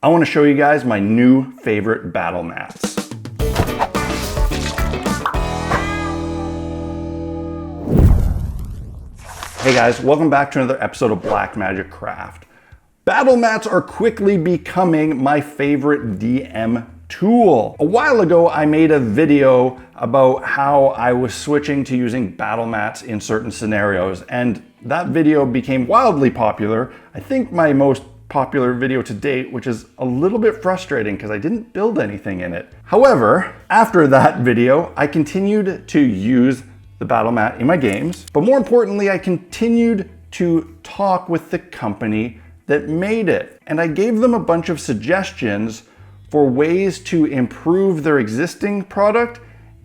I want to show you guys my new favorite battle mats. Hey guys, welcome back to another episode of Black Magic Craft. Battle mats are quickly becoming my favorite DM tool. A while ago, I made a video about how I was switching to using battle mats in certain scenarios, and that video became wildly popular. I think my most popular video to date, which is a little bit frustrating because I didn't build anything in it. However, after that video, I continued to use the battle mat in my games, but more importantly, I continued to talk with the company that made it. And I gave them a bunch of suggestions for ways to improve their existing product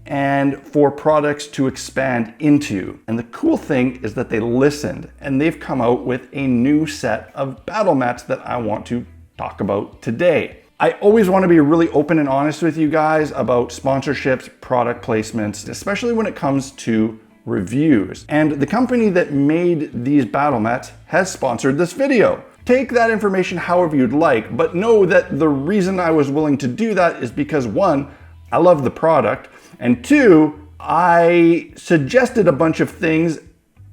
and for products to expand into. And the cool thing is that they listened and they've come out with a new set of battle mats that I want to talk about today. I always want to be really open and honest with you guys about sponsorships, product placements, especially when it comes to reviews. And the company that made these battle mats has sponsored this video. Take that information however you'd like, but know that the reason I was willing to do that is because one, I love the product, and two, I suggested a bunch of things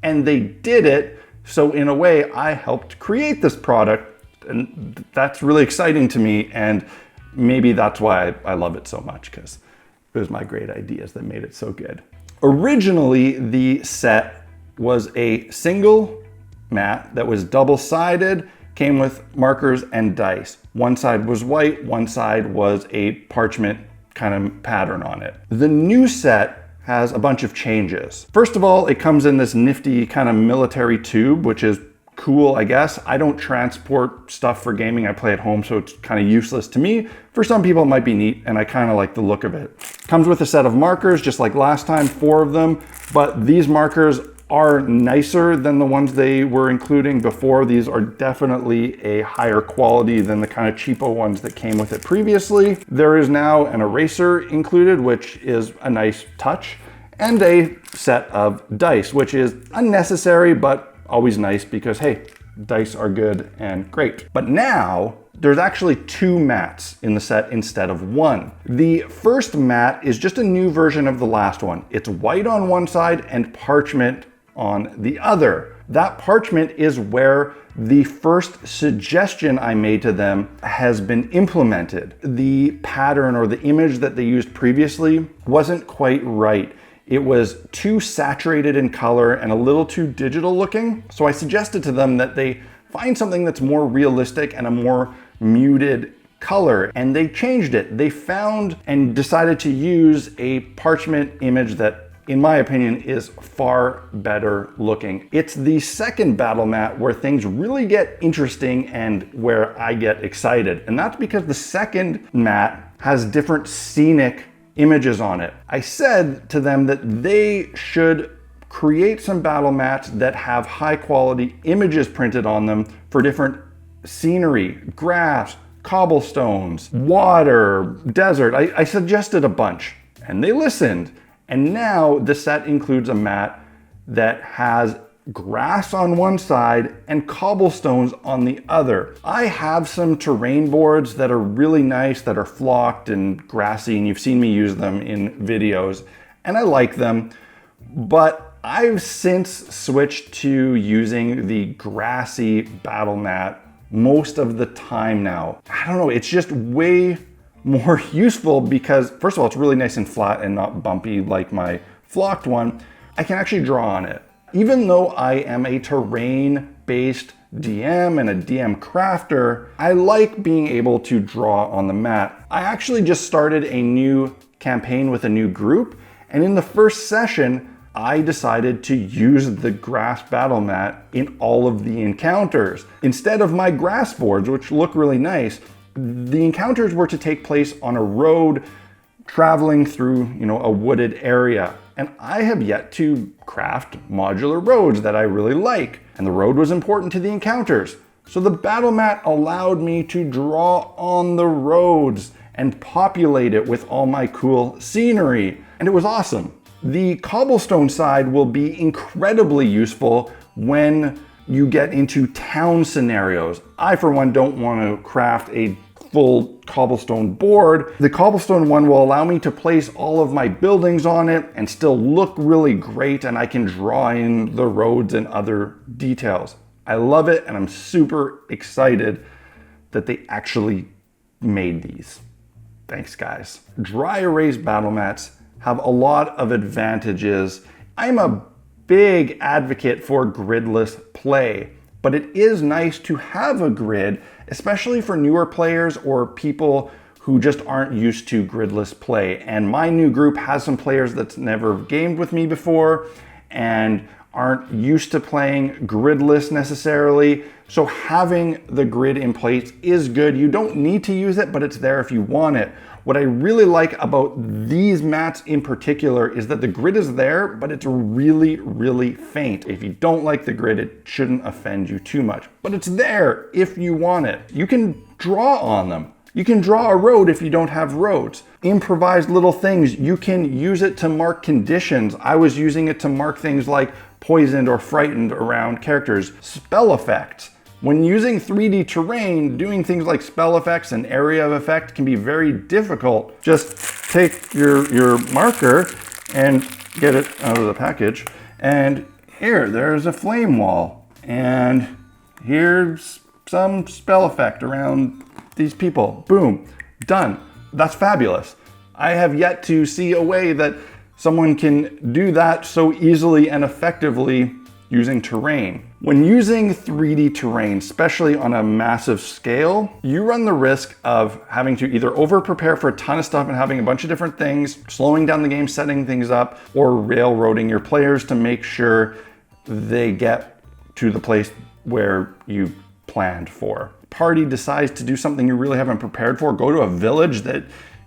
and they did it. So in a way, I helped create this product, and that's really exciting to me. And maybe that's why I love it so much, because it was my great ideas that made it so good. Originally, the set was a single mat that was double-sided, came with markers and dice. One side was white, one side was a parchment kind of pattern on it. The new set has a bunch of changes. First of all, it comes in this nifty kind of military tube, which is cool, I guess. I don't transport stuff for gaming. I play at home, so it's kind of useless to me. For some people, it might be neat, and I kind of like the look of it. Comes with a set of markers, just like last time, 4 of them, but these markers are nicer than the ones they were including before. These are definitely a higher quality than the kind of cheapo ones that came with it previously. There is now an eraser included, which is a nice touch, and a set of dice, which is unnecessary, but always nice because, hey, dice are good and great. But now, there's actually 2 mats in the set instead of 1. The first mat is just a new version of the last one. It's white on one side and parchment on the other. That parchment is where the first suggestion I made to them has been implemented. The pattern or the image that they used previously wasn't quite right. It was too saturated in color and a little too digital looking. So I suggested to them that they find something that's more realistic and a more muted color, and they changed it. They found and decided to use a parchment image that, in my opinion, is far better looking. It's the second battle mat where things really get interesting and where I get excited. And that's because the second mat has different scenic images on it. I said to them that they should create some battle mats that have high quality images printed on them for different scenery, grass, cobblestones, water, desert. I suggested a bunch and they listened. And now the set includes a mat that has grass on one side and cobblestones on the other. I have some terrain boards that are really nice, that are flocked and grassy, and you've seen me use them in videos, and I like them, but I've since switched to using the grassy battle mat most of the time now. I don't know, it's just way more useful because, first of all, it's really nice and flat and not bumpy like my flocked one. I can actually draw on it. Even though I am a terrain-based DM and a DM crafter, I like being able to draw on the mat. I actually just started a new campaign with a new group, and in the first session, I decided to use the grass battle mat in all of the encounters. Instead of my grass boards, which look really nice, the encounters were to take place on a road traveling through, a wooded area. And I have yet to craft modular roads that I really like. And the road was important to the encounters. So the battle mat allowed me to draw on the roads and populate it with all my cool scenery. And it was awesome. The cobblestone side will be incredibly useful when you get into town scenarios. I, for one, don't want to craft a full cobblestone board. The cobblestone one will allow me to place all of my buildings on it and still look really great, and I can draw in the roads and other details. I love it, and I'm super excited that they actually made these. Thanks, guys. Dry erase battle mats have a lot of advantages. I'm a big advocate for gridless play, but it is nice to have a grid, especially for newer players or people who just aren't used to gridless play. And my new group has some players that's never gamed with me before and aren't used to playing gridless necessarily. So having the grid in place is good. You don't need to use it, but it's there if you want it. What I really like about these mats in particular is that the grid is there, but it's really, really faint. If you don't like the grid, it shouldn't offend you too much, but it's there if you want it. You can draw on them. You can draw a road if you don't have roads. Improvised little things, you can use it to mark conditions. I was using it to mark things like poisoned or frightened around characters. Spell effects. When using 3D terrain, doing things like spell effects and area of effect can be very difficult. Just take your marker and get it out of the package. And here, there's a flame wall. And here's some spell effect around these people. Boom, done. That's fabulous. I have yet to see a way that someone can do that so easily and effectively using terrain. When using 3D terrain, especially on a massive scale, you run the risk of having to either over-prepare for a ton of stuff and having a bunch of different things, slowing down the game, setting things up, or railroading your players to make sure they get to the place where you planned for. Party decides to do something you really haven't prepared for, go to a village that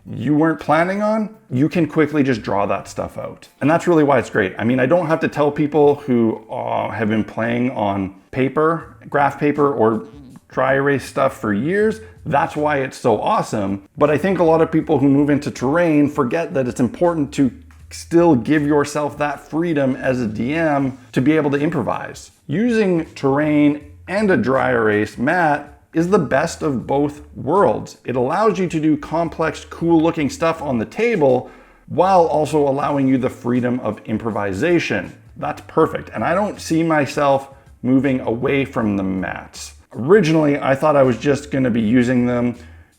you weren't planning on, you can quickly just draw that stuff out. And that's really why it's great. I mean, I don't have to tell people who have been playing on paper, graph paper, or dry erase stuff for years. That's why it's so awesome. But I think a lot of people who move into terrain forget that it's important to still give yourself that freedom as a DM to be able to improvise. Using terrain and a dry erase mat is the best of both worlds. It allows you to do complex, cool looking stuff on the table while also allowing you the freedom of improvisation. That's perfect. And I don't see myself moving away from the mats. Originally, I thought I was just gonna be using them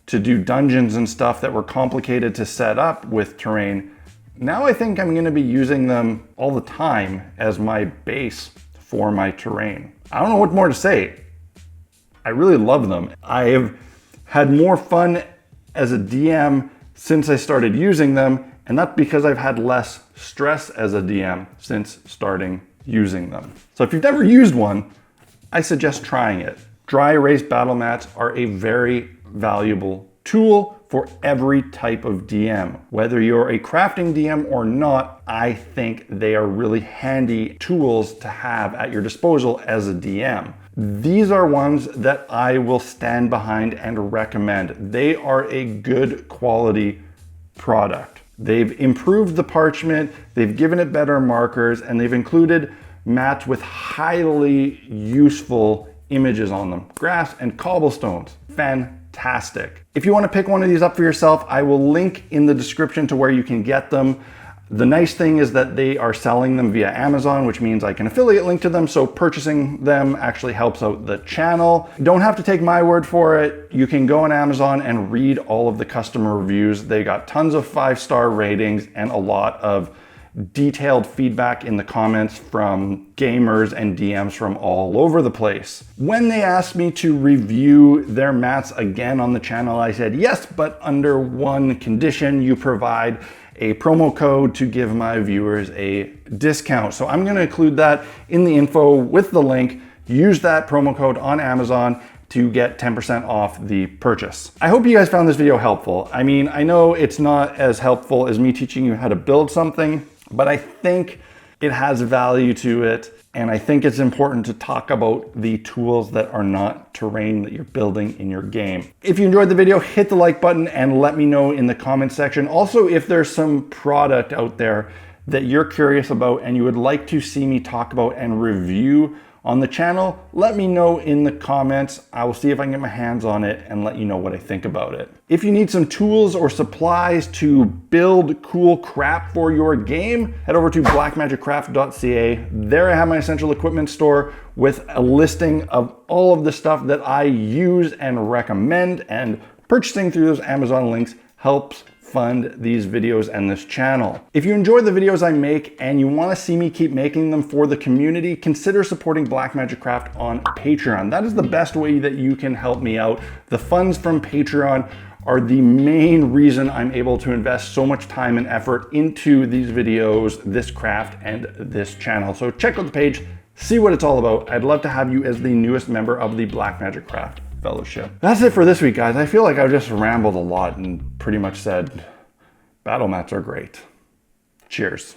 to do dungeons and stuff that were complicated to set up with terrain. Now I think I'm gonna be using them all the time as my base for my terrain. I don't know what more to say. I really love them. I've had more fun as a DM since I started using them, and that's because I've had less stress as a DM since starting using them. So if you've never used one, I suggest trying it. Dry erase battle mats are a very valuable tool for every type of DM. Whether you're a crafting DM or not, I think they are really handy tools to have at your disposal as a DM. These are ones that I will stand behind and recommend. They are a good quality product. They've improved the parchment, they've given it better markers, and they've included mats with highly useful images on them. Grass and cobblestones, fantastic. If you want to pick one of these up for yourself, I will link in the description to where you can get them. The nice thing is that they are selling them via Amazon, which means I can affiliate link to them, so purchasing them actually helps out the channel. You don't have to take my word for it. You can go on Amazon and read all of the customer reviews. They got tons of 5-star ratings and a lot of detailed feedback in the comments from gamers and DMs from all over the place. When they asked me to review their mats again on the channel, I said yes, but under one condition: you provide a promo code to give my viewers a discount. So I'm gonna include that in the info with the link. Use that promo code on Amazon to get 10% off the purchase. I hope you guys found this video helpful. I mean, I know it's not as helpful as me teaching you how to build something, but I think it has value to it. And I think it's important to talk about the tools that are not terrain that you're building in your game. If you enjoyed the video, hit the like button and let me know in the comment section. Also, if there's some product out there that you're curious about and you would like to see me talk about and review on the channel, let me know in the comments. I will see if I can get my hands on it and let you know what I think about it. If you need some tools or supplies to build cool crap for your game, head over to blackmagiccraft.ca. There I have my essential equipment store with a listing of all of the stuff that I use and recommend, and purchasing through those Amazon links helps fund these videos and this channel. If you enjoy the videos I make and you want to see me keep making them for the community, consider supporting Blackmagic Craft on Patreon. That is the best way that you can help me out. The funds from Patreon are the main reason I'm able to invest so much time and effort into these videos, this craft, and this channel. So check out the page, see what it's all about. I'd love to have you as the newest member of the Blackmagic Craft Fellowship. That's it for this week, guys. I feel like I've just rambled a lot and pretty much said battle mats are great. Cheers.